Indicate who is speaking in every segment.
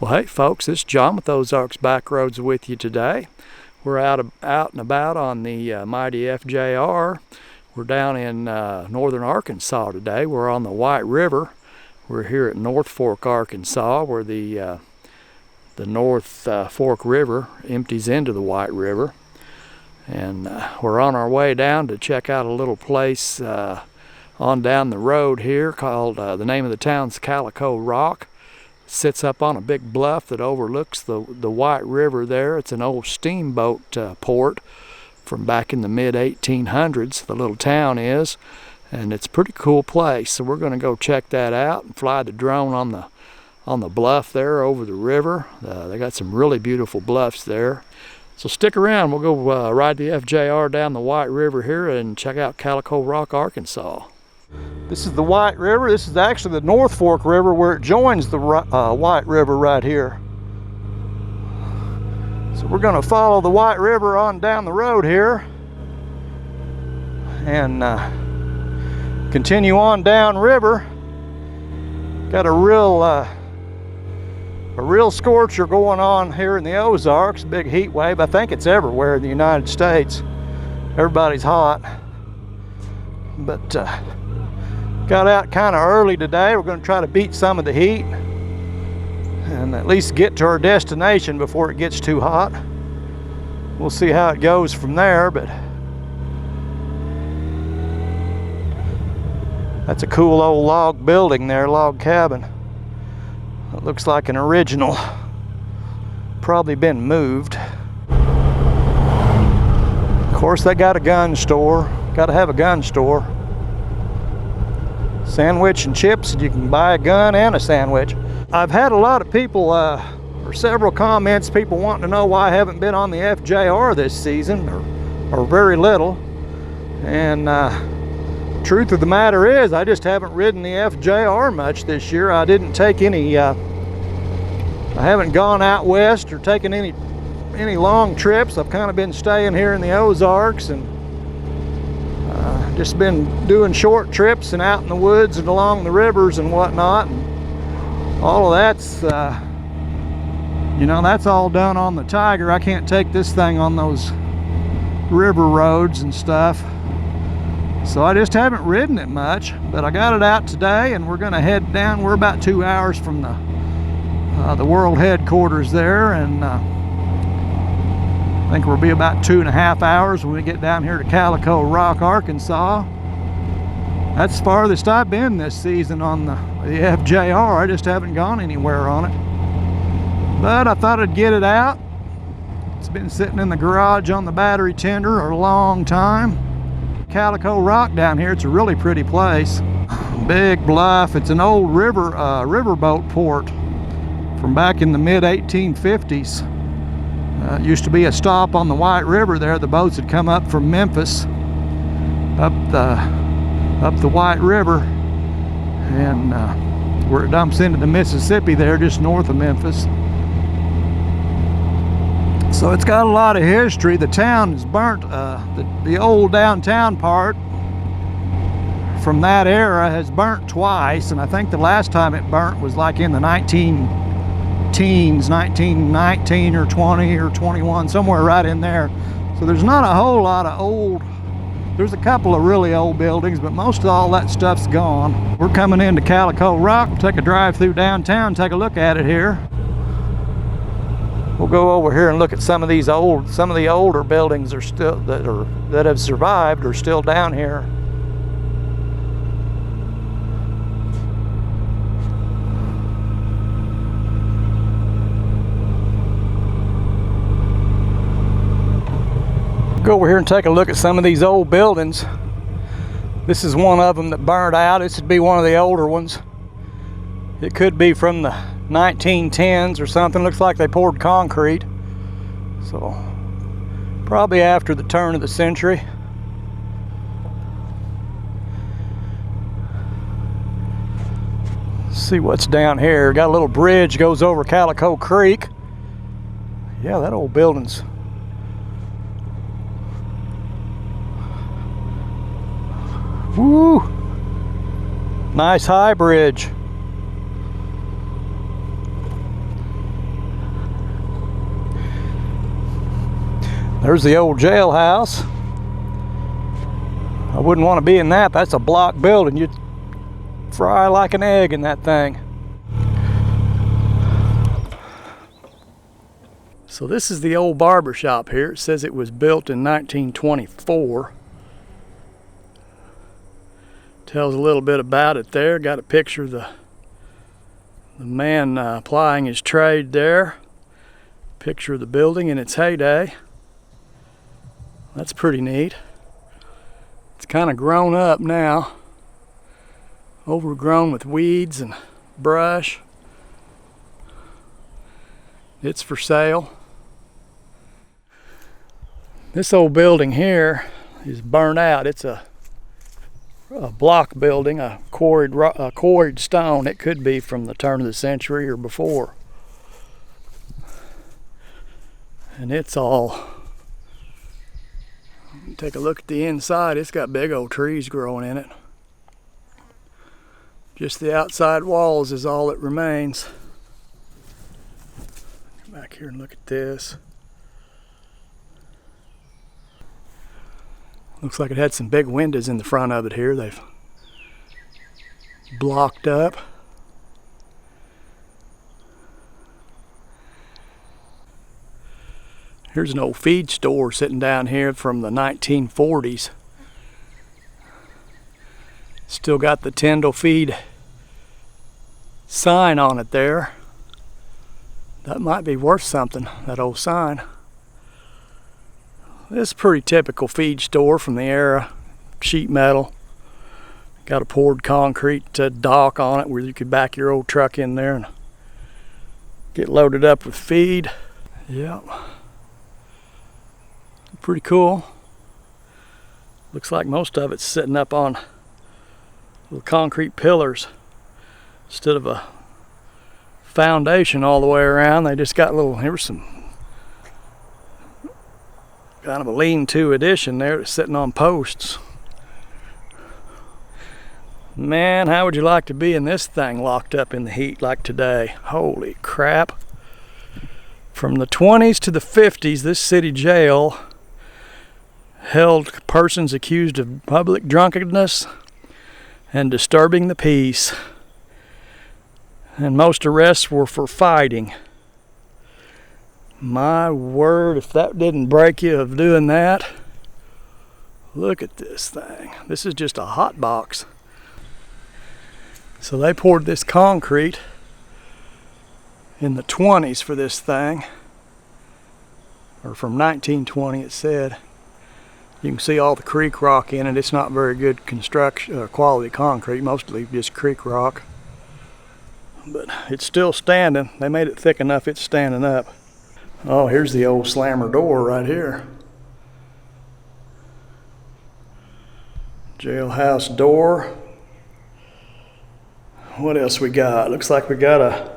Speaker 1: Well, hey folks, this is John with Ozarks Backroads with you today. We're out and about on the mighty FJR. We're down in northern Arkansas today. We're on the White River. We're here at North Fork, Arkansas, where the North Fork River empties into the White River. And we're on our way down to check out a little place on down the road here called, the name of the town's Calico Rock. Sits up on a big bluff that overlooks the White River there. It's an old steamboat port from back in the mid-1800s, the little town is, and it's a pretty cool place. So we're going to go check that out and fly the drone on the bluff there over the river. They got some really beautiful bluffs there. So stick around. We'll go ride the FJR down the White River here and check out Calico Rock, Arkansas. This is the White River. This is actually the North Fork River where it joins the White River right here. So we're going to follow the White River on down the road here and continue on down river. Got a real scorcher going on here in the Ozarks, big heat wave. I think it's everywhere in the United States. Everybody's hot. But got out kind of early today. We're going to try to beat some of the heat and at least get to our destination before it gets too hot. We'll see how it goes from there, but that's a cool old log building there, log cabin. It looks like an original. Probably been moved. Of course, they got a gun store. Got to have a gun store. Sandwich and chips, and you can buy a gun and a sandwich. I've had a lot of people, or several comments, people wanting to know why I haven't been on the FJR this season, or very little. And truth of the matter is, I just haven't ridden the FJR much this year. I didn't take any, I haven't gone out west or taken any long trips. I've kind of been staying here in the Ozarks and just been doing short trips and out in the woods and along the rivers and whatnot. And all of that's, you know, that's all done on the Tiger. I can't take this thing on those river roads and stuff. So I just haven't ridden it much, but I got it out today and we're gonna head down. We're about 2 hours from the world headquarters there, and I think we'll be about 2.5 hours when we get down here to Calico Rock, Arkansas. That's the farthest I've been this season on the FJR. I just haven't gone anywhere on it. But I thought I'd get it out. It's been sitting in the garage on the battery tender a long time. Calico Rock down here, it's a really pretty place. Big bluff. It's an old riverboat port from back in the mid-1850s. It used to be a stop on the White River there. The boats had come up from Memphis up the White River, and where it dumps into the Mississippi there just north of Memphis. So it's got a lot of history. The town is burnt. The old downtown part from that era has burnt twice, and I think the last time it burnt was like in the 1919 or 20 or 21, somewhere right in there. So there's not a whole lot of old, there's a couple of really old buildings, but most of all that stuff's gone. We're coming into Calico Rock. We'll take a drive through downtown, take a look at it here. We'll go over here and look at some of the older buildings are still that have survived are still down here. Go over here and take a look at some of these old buildings. This is one of them that burned out. This would be one of the older ones. It could be from the 1910s or something. Looks like they poured concrete. So probably after the turn of the century. Let's see what's down here. Got a little bridge goes over Calico Creek. Yeah, that old building's woo! Nice high bridge. There's the old jailhouse. I wouldn't want to be in that. That's a block building. You'd fry like an egg in that thing. So this is the old barber shop here. It says it was built in 1924. Tells a little bit about it there. Got a picture of the man plying his trade there. Picture of the building in its heyday. That's pretty neat. It's kind of grown up now. Overgrown with weeds and brush. It's for sale. This old building here is burnt out. It's a block building, a quarried stone. It could be from the turn of the century or before. And it's all, take a look at the inside. It's got big old trees growing in it. Just the outside walls is all that remains. Come back here and look at this. Looks like it had some big windows in the front of it here. They've blocked up. Here's an old feed store sitting down here from the 1940s. Still got the Tyndall feed sign on it there. That might be worth something, that old sign. This is a pretty typical feed store from the era. Sheet metal. Got a poured concrete dock on it where you could back your old truck in there and get loaded up with feed. Yep. Pretty cool. Looks like most of it's sitting up on little concrete pillars instead of a foundation all the way around. They just got little, here's some kind of a lean-to addition there that's sitting on posts. Man, how would you like to be in this thing locked up in the heat like today? Holy crap. From the 20s to the 50s, this city jail held persons accused of public drunkenness and disturbing the peace. And most arrests were for fighting. My word, if that didn't break you of doing that. Look at this thing. This is just a hot box. So they poured this concrete in the 20s for this thing. Or from 1920 it said. You can see all the creek rock in it. It's not very good construction, quality concrete, mostly just creek rock. But it's still standing. They made it thick enough it's standing up. Oh, here's the old slammer door right here. Jailhouse door. What else we got? Looks like we got a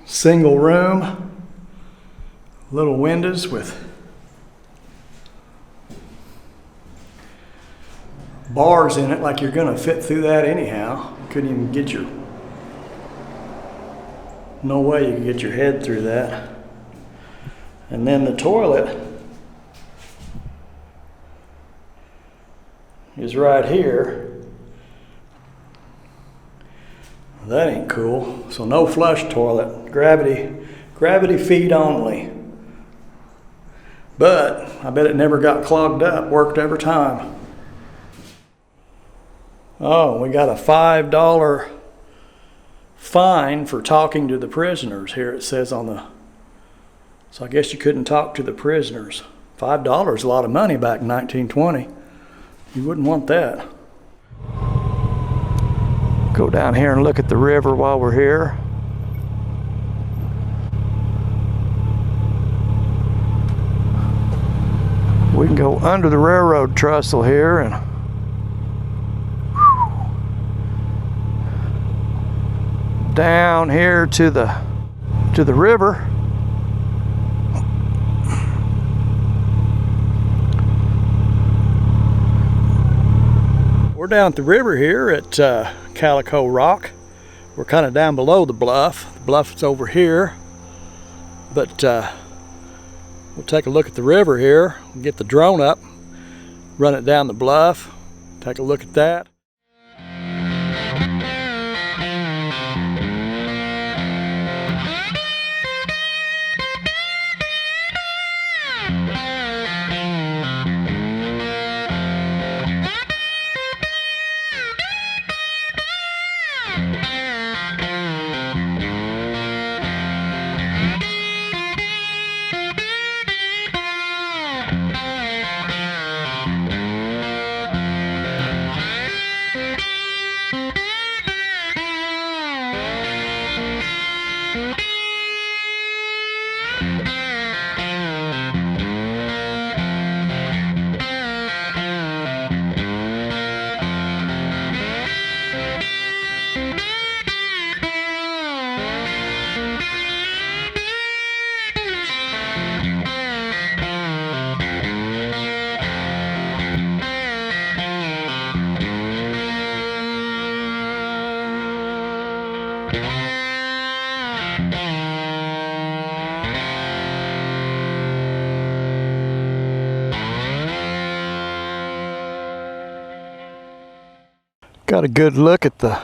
Speaker 1: single room. Little windows with bars in it, like you're gonna fit through that anyhow. Couldn't even get your, no way you could get your head through that. And then the toilet is right here. That ain't cool. So no flush toilet, gravity feed only. But I bet it never got clogged up, worked every time. Oh, we got a $5 fine for talking to the prisoners here, it says on the, so I guess you couldn't talk to the prisoners. $5 is a lot of money back in 1920. You wouldn't want that. Go down here and look at the river while we're here. We can go under the railroad trestle here and down here to the river. We're down at the river here at Calico Rock. We're kind of down below the bluff. The bluff's over here, but We'll take a look at the river here. We'll get the drone up, run it down the bluff, take a look at that. Got a good look at the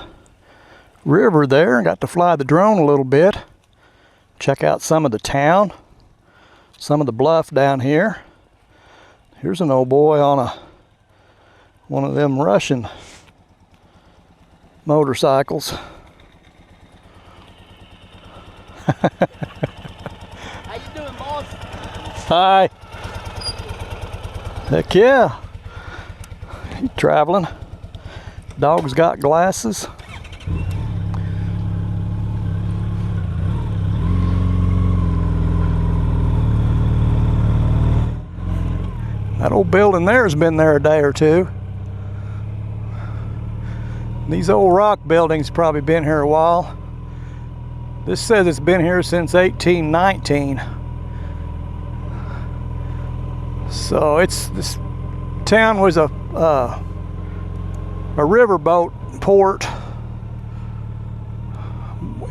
Speaker 1: river there. Got to fly the drone a little bit. Check out some of the town, some of the bluff down here. Here's an old boy on one of them Russian motorcycles.
Speaker 2: How you doing, boss?
Speaker 1: Hi. Heck yeah. He's traveling. Dog's got glasses. That old building there has been there a day or two. These old rock buildings probably been here a while. This says it's been here since 1819. So this town was a riverboat port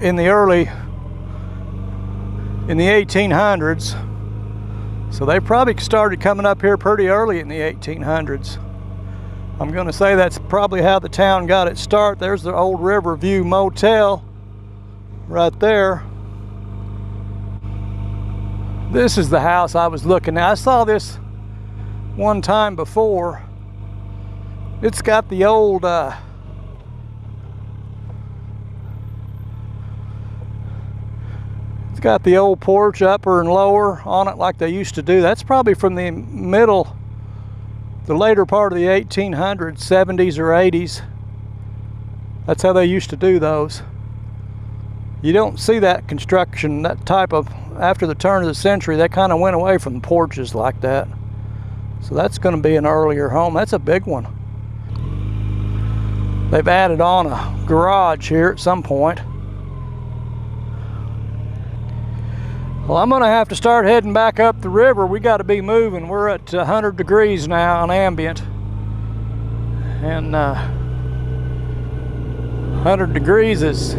Speaker 1: in the 1800s. So they probably started coming up here pretty early in the 1800s. I'm going to say that's probably how the town got its start. There's the old Riverview Motel right there. This is the house I was looking at. I saw this one time before. It's got the old porch upper and lower on it like they used to do. That's probably from the later part of the 1800s, 70s or 80s. That's how they used to do those. You don't see that construction, that type of, after the turn of the century, that kind of went away from the porches like that. So that's going to be an earlier home. That's a big one. They've added on a garage here at some point. Well, I'm going to have to start heading back up the river. We got to be moving. We're at 100 degrees now on ambient. And 100 degrees it's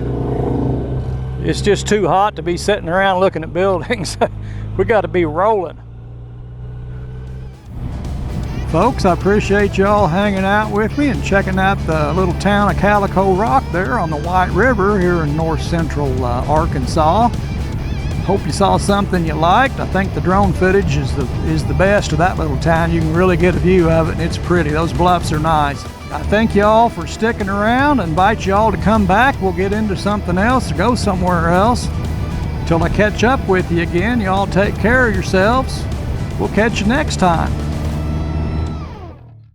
Speaker 1: just too hot to be sitting around looking at buildings. We got to be rolling. Folks, I appreciate y'all hanging out with me and checking out the little town of Calico Rock there on the White River here in north central Arkansas. Hope you saw something you liked. I think the drone footage is the best of that little town. You can really get a view of it, and it's pretty. Those bluffs are nice. I thank y'all for sticking around. Invite y'all to come back. We'll get into something else or go somewhere else. Till I catch up with you again, y'all take care of yourselves. We'll catch you next time.